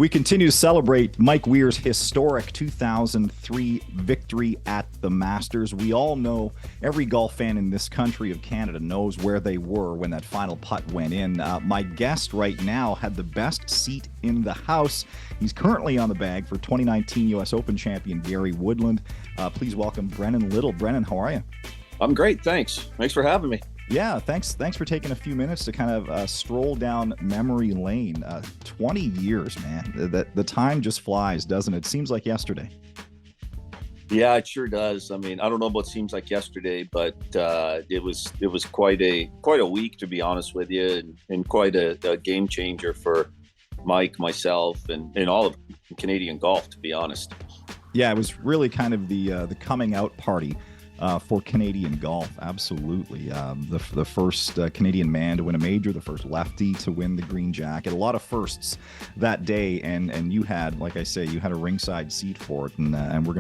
We continue to celebrate Mike Weir's historic 2003 victory at the Masters. We all know, every golf fan in this country of Canada knows where they were when that final putt went in. My guest right now had the best seat in the house. He's currently on the bag for 2019 U.S. Open champion Gary Woodland. Please welcome Brennan Little. Brennan, how are you? I'm great, thanks. Thanks for having me. Yeah, thanks for taking a few minutes to kind of stroll down memory lane. 20 years, man. The time just flies, doesn't it? Seems like yesterday. Yeah, it sure does. I mean, I don't know about seems like yesterday, but it was quite a week, to be honest with you, and quite a game changer for Mike, myself, and all of Canadian golf, to be honest. Yeah, it was really kind of the coming out party for Canadian golf. Absolutely. The first Canadian man to win a major, the first lefty to win the green jacket. A lot of firsts that day, and you had, like I say, you had a ringside seat for it, and we're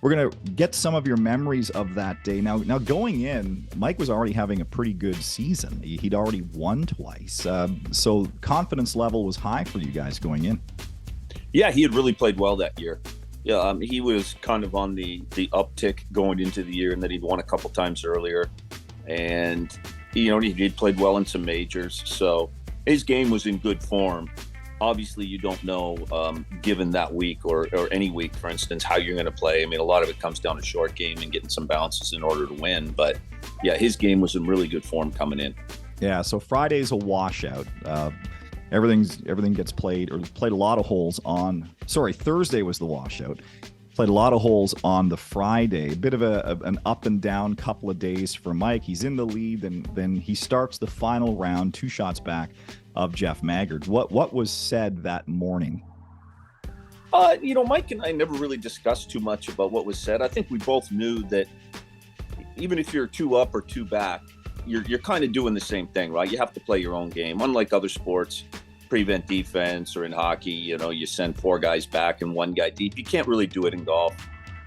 gonna get some of your memories of that day. Now going in, Mike was already having a pretty good season. He'd already won twice, so confidence level was high for you guys going in. Yeah, he had really played well that year. Yeah, he was kind of on the uptick going into the year, and that he'd won a couple times earlier, and he'd played well in some majors, so his game was in good form. Obviously, you don't know, given that week or any week, for instance, how you're going to play. I mean, a lot of it comes down to short game and getting some bounces in order to win. But yeah, his game was in really good form coming in. Yeah, so Friday's a washout. Everything gets played a lot of holes on. Sorry, Thursday was the washout. Played a lot of holes on the Friday. A bit of an up and down couple of days for Mike. He's in the lead, and then he starts the final round, 2 shots back of Jeff Maggard. What was said that morning? Mike and I never really discussed too much about what was said. I think we both knew that even if you're 2 up or 2 back, you're kind of doing the same thing, right? You have to play your own game. Unlike other sports, prevent defense, or in hockey, you send 4 guys back and 1 guy deep. You can't really do it in golf.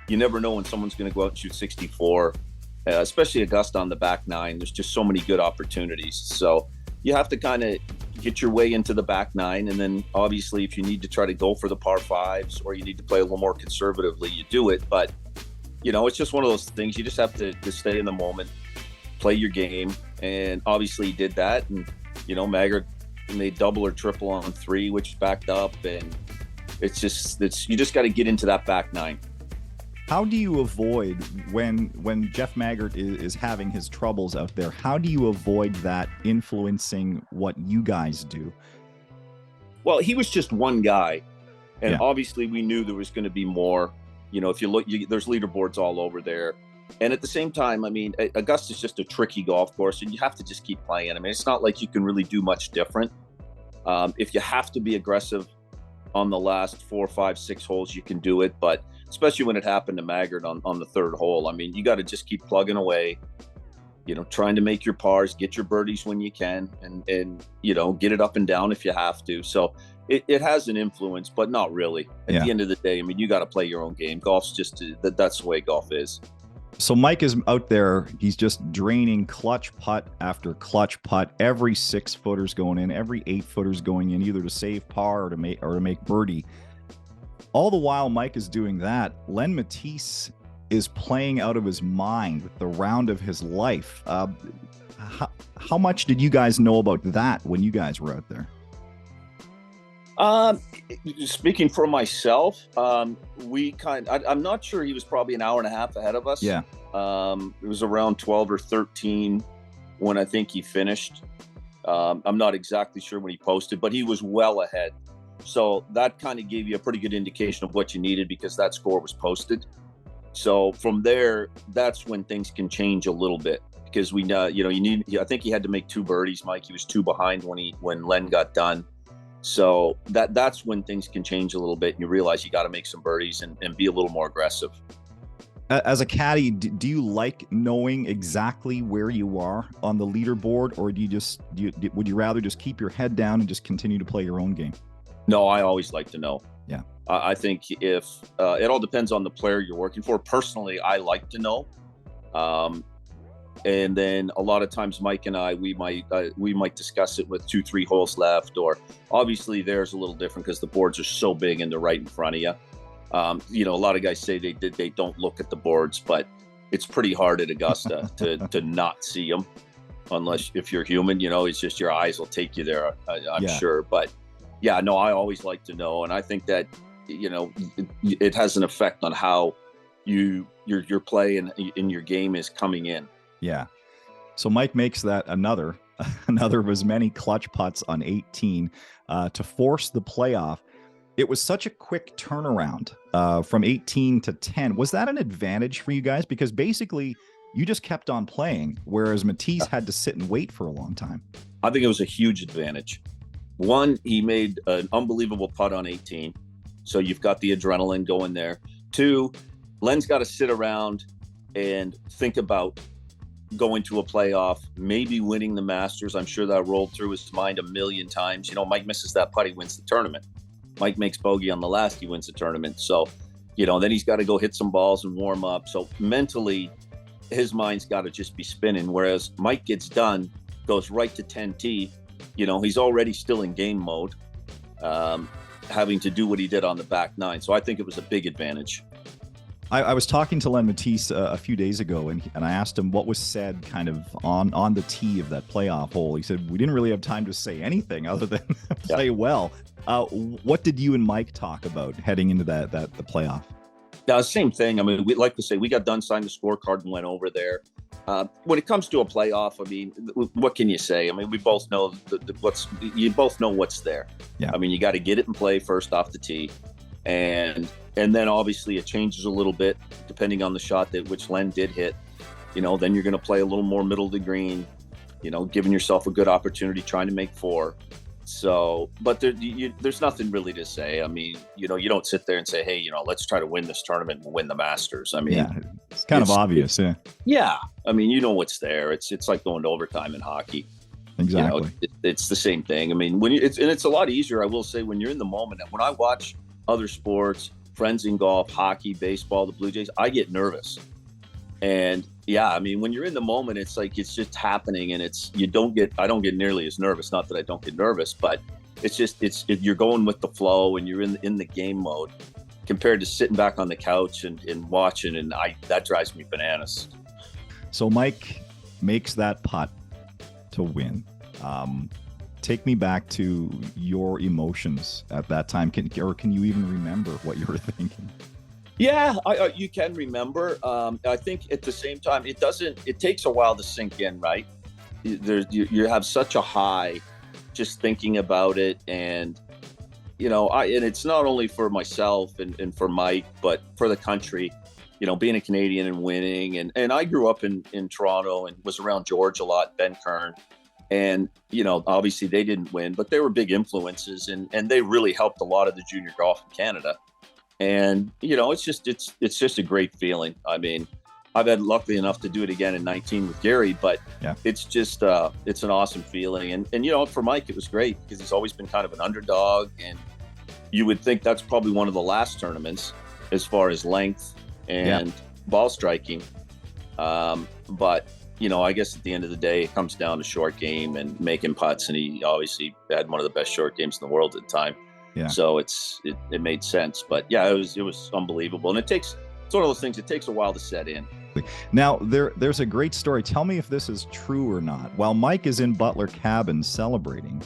You never know when someone's going to go out and shoot 64, especially Augusta on the back 9. There's just so many good opportunities. So you have to kind of get your way into the back 9. And then obviously if you need to try to go for the par 5s, or you need to play a little more conservatively, you do it. But, it's just one of those things. You just have to stay in the moment, play your game, and obviously he did that. And Maggard made double or triple on 3, which backed up, and you just got to get into that back 9. How do you avoid when Jeff Maggard is having his troubles out there? How do you avoid that influencing what you guys do? Well, he was just one guy, and Yeah. Obviously we knew there was going to be more. If you look, there's leaderboards all over there. And at the same time, I mean, Augusta's just a tricky golf course, and you have to just keep playing. I mean, it's not like you can really do much different. If you have to be aggressive on the last 4, 5, 6 holes, you can do it. But especially when it happened to Maggard on the 3rd hole, I mean, you got to just keep plugging away, trying to make your pars, get your birdies when you can, and get it up and down if you have to. So it has an influence, but not really. At the end of the day, I mean, you got to play your own game. Golf's just that's the way golf is. So Mike is out there. He's just draining clutch putt after clutch putt. Every 6-footer's going in. Every 8-footer's going in, either to save par or to make birdie. All the while Mike is doing that, Len Matisse is playing out of his mind with the round of his life. How much did you guys know about that when you guys were out there? Speaking for myself, I'm not sure. He was probably an hour and a half ahead of us. Yeah. It was around 12 or 13 when I think he finished. I'm not exactly sure when he posted, but he was well ahead. So that kind of gave you a pretty good indication of what you needed, because that score was posted. So from there, that's when things can change a little bit, because we know, I think he had to make 2 birdies, Mike. He was 2 behind when Len got done. So that's when things can change a little bit, and you realize you got to make some birdies and be a little more aggressive. As a caddy, do you like knowing exactly where you are on the leaderboard, or would you rather just keep your head down and just continue to play your own game? No, I always like to know. Yeah. I think if it all depends on the player you're working for. Personally, I like to know. And then a lot of times Mike and I, we might discuss it with 2-3 holes left, or obviously theirs a little different because the boards are so big and they're right in front of you. You know, a lot of guys say they don't look at the boards, but it's pretty hard at Augusta to not see them, unless if you're human, you know, it's just your eyes will take you there. I'm sure, but yeah, no, I always like to know, and I think that, you know, it has an effect on how your play and your game is coming in. Yeah. So Mike makes that another of his many clutch putts on 18 to force the playoff. It was such a quick turnaround from 18 to 10. Was that an advantage for you guys? Because basically you just kept on playing, whereas Matisse had to sit and wait for a long time. I think it was a huge advantage. One, he made an unbelievable putt on 18. So you've got the adrenaline going there. Two, Len's got to sit around and think about going to a playoff, maybe winning the Masters. I'm sure that rolled through his mind a million times. You know, Mike misses that putt, he wins the tournament. Mike makes bogey on the last, he wins the tournament. So, you know, then he's got to go hit some balls and warm up. So mentally, his mind's got to just be spinning. Whereas Mike gets done, goes right to 10T. You know, he's already still in game mode, having to do what he did on the back nine. So I think it was a big advantage. I was talking to Len Matisse a few days ago, and I asked him what was said kind of on the tee of that playoff hole. He said, we didn't really have time to say anything other than play well. What did you and Mike talk about heading into the playoff? Yeah, same thing. I mean, we like to say we got done, signed the scorecard, and went over there. When it comes to a playoff, I mean, what can you say? I mean, we both know you both know what's there. Yeah. I mean, you got to get it in play first off the tee, and then obviously it changes a little bit depending on the shot which Len did hit. You know, then you're going to play a little more middle of the green. You know, giving yourself a good opportunity, trying to make 4. So, but there's nothing really to say. I mean, you know, you don't sit there and say, hey, you know, let's try to win this tournament and win the Masters. I mean, yeah, it's kind of obvious. Yeah. I mean, you know what's there. It's like going to overtime in hockey. Exactly. You know, it's the same thing. I mean, it's a lot easier, I will say, when you're in the moment. When I watch other sports, friends in golf, hockey, baseball, the Blue Jays, I get nervous. And yeah, I mean, when you're in the moment, it's like it's just happening, and I don't get nearly as nervous. Not that I don't get nervous, but it's just you're going with the flow, and you're in the game mode, compared to sitting back on the couch and watching, and that drives me bananas. So Mike makes that putt to win. Take me back to your emotions at that time. Can you even remember what you were thinking? Yeah, you can remember. I think at the same time, it takes a while to sink in, right? You have such a high just thinking about it. And, you know, and it's not only for myself and for Mike, but for the country, you know, being a Canadian and winning. And I grew up in Toronto and was around George a lot, Ben Kern. And, you know, obviously they didn't win, but they were big influences, and they really helped a lot of the junior golf in Canada. And, you know, it's just a great feeling. I mean, I've had lucky enough to do it again in 19 with Gary, but yeah, it's just, it's an awesome feeling. And, you know, for Mike, it was great because he's always been kind of an underdog, and you would think that's probably one of the last tournaments as far as length and ball striking. But, you know, I guess at the end of the day, it comes down to short game and making putts. And he obviously had one of the best short games in the world at the time. Yeah. So it made sense. But yeah, it was unbelievable. And it's one of those things, it takes a while to set in. Now, there's a great story. Tell me if this is true or not. While Mike is in Butler Cabin celebrating,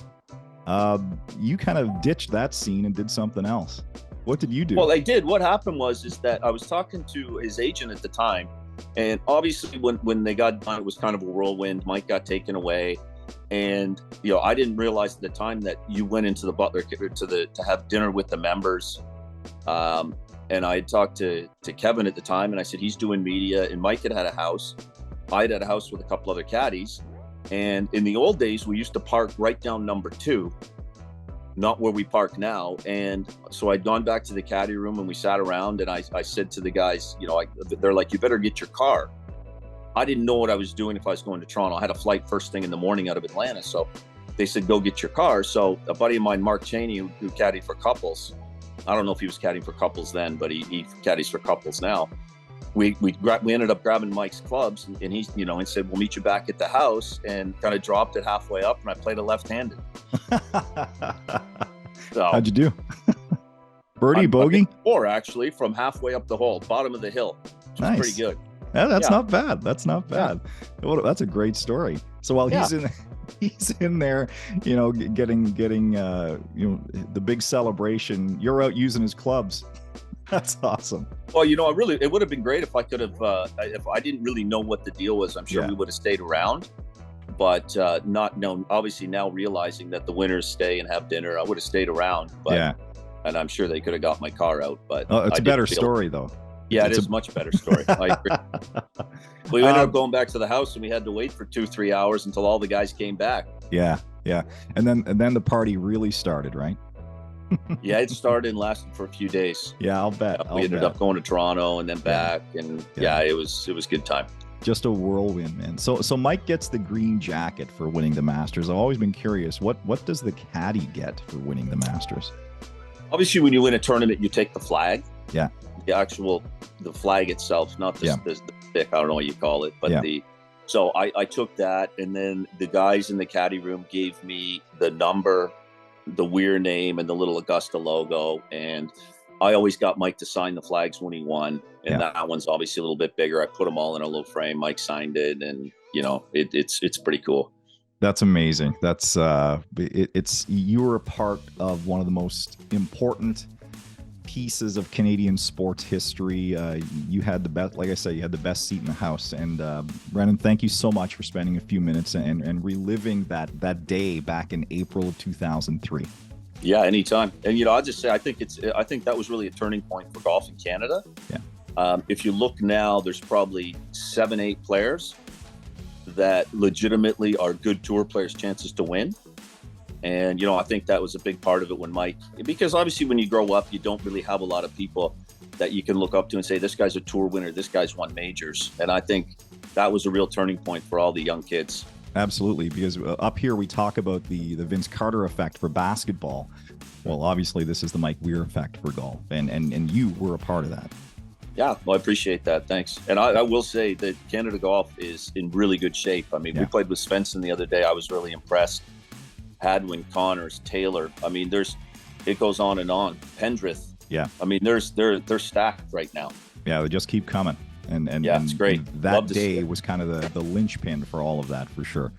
you kind of ditched that scene and did something else. What did you do? Well, I did. What happened is that I was talking to his agent at the time. And obviously when they got done, it was kind of a whirlwind. Mike got taken away. And, you know, I didn't realize at the time that you went into the Butler to have dinner with the members. And I had talked to Kevin at the time, and I said, he's doing media, and Mike had a house. I had a house with a couple other caddies. And in the old days, we used to park right down number 2, not where we park now. And so I'd gone back to the caddy room, and we sat around, and I said to the guys, you know, they're like, you better get your car. I didn't know what I was doing if I was going to Toronto. I had a flight first thing in the morning out of Atlanta. So they said, go get your car. So a buddy of mine, Mark Cheney, who caddied for couples, I don't know if he was caddying for couples then, but he caddies for couples now. we ended up grabbing Mike's clubs, and he, you know, he said, we'll meet you back at the house, and kind of dropped it halfway up, and I played it left-handed. So, how'd you do? Birdie, bogey? 4, actually, from halfway up the hole, bottom of the hill. Which Nice. was pretty good. Yeah, that's not bad. That's not bad. Well, that's a great story. So while he's in there, you know, getting you know, the big celebration, you're out using his clubs. That's awesome. Well, you know, it would have been great if I could have, if I didn't really know what the deal was. I'm sure we would have stayed around, but not known. Obviously, now realizing that the winners stay and have dinner, I would have stayed around. But, and I'm sure they could have got my car out. But it's a better story, though. Yeah, it is a much better story. I agree. We ended up going back to the house, and we had to wait for 2-3 hours until all the guys came back. Yeah, and then the party really started, right? Yeah, it started and lasted for a few days. Yeah, I'll bet. We ended up going to Toronto and then back, and it was good time. Just a whirlwind, man. So Mike gets the green jacket for winning the Masters. I've always been curious, what does the caddy get for winning the Masters? Obviously, when you win a tournament, you take the flag. Yeah. The flag itself, not the stick, I don't know what you call it, but so I took that, and then the guys in the caddy room gave me the number, the Weir name, and the little Augusta logo, and I always got Mike to sign the flags when he won, and that one's obviously a little bit bigger. I put them all in a little frame. Mike signed it, and you know, it's pretty cool. That's amazing. That's you were a part of one of the most important pieces of Canadian sports history. You had the best, like I said, you had the best seat in the house. And Brennan, thank you so much for spending a few minutes and reliving that day back in April of 2003. Yeah, anytime. And you know, I'll just say I think that was really a turning point for golf in Canada. Yeah. If you look now, there's probably 7-8 players that legitimately are good tour players' chances to win. And, you know, I think that was a big part of it when Mike, because obviously when you grow up, you don't really have a lot of people that you can look up to and say, this guy's a tour winner, this guy's won majors. And I think that was a real turning point for all the young kids. Absolutely, because up here we talk about the Vince Carter effect for basketball. Well, obviously this is the Mike Weir effect for golf, and you were a part of that. Yeah, well, I appreciate that. Thanks. And I will say that Canada Golf is in really good shape. I mean, we played with Svensson the other day. I was really impressed. Hadwin, Connors, Taylor. I mean, it goes on and on. Pendrith. Yeah. I mean, they're stacked right now. Yeah, they just keep coming. And it's great. And that day was kind of the linchpin for all of that, for sure.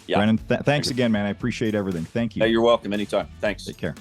Yeah. Brennan, thanks again, man. I appreciate everything. Thank you. Hey, you're welcome. Anytime. Thanks. Take care.